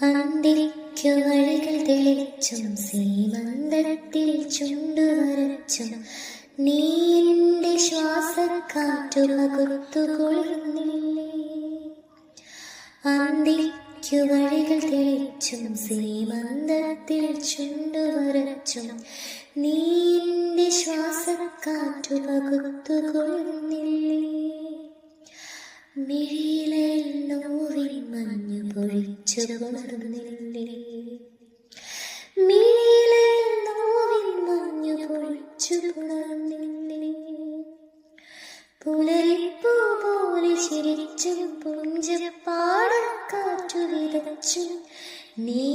അന്തിക്കു വഴികൾ തെളിച്ചും സീമന്തത്തിൽ ചുണ്ടുവരച്ചും നീ എൻ്റെ ശ്വാസക്കാറ്റു പകുത്തുകൊള്ളുന്നില്ലേ. അന്തിക്കു വഴികൾ തെളിച്ചും സീമന്തത്തിൽ ചുണ്ടുവരച്ചും നീ എൻ്റെ ശ്വാസക്കാറ്റു പകുത്തുകൊള്ളുന്നില്ലേ. മിഴിയിലെ നോവിൻ മഞ്ഞു പൊഴിച്ചു പുണർന്നില്ലേ. മിഴിയിലെ നോവിൻ മഞ്ഞു പൊഴിച്ചു പുണർന്നില്ലേ. പുലരിപ്പൂ പോലെ ചിരിച്ചും പുഞ്ചപ്പാടക്കാറ്റു വിതച്ചും നീ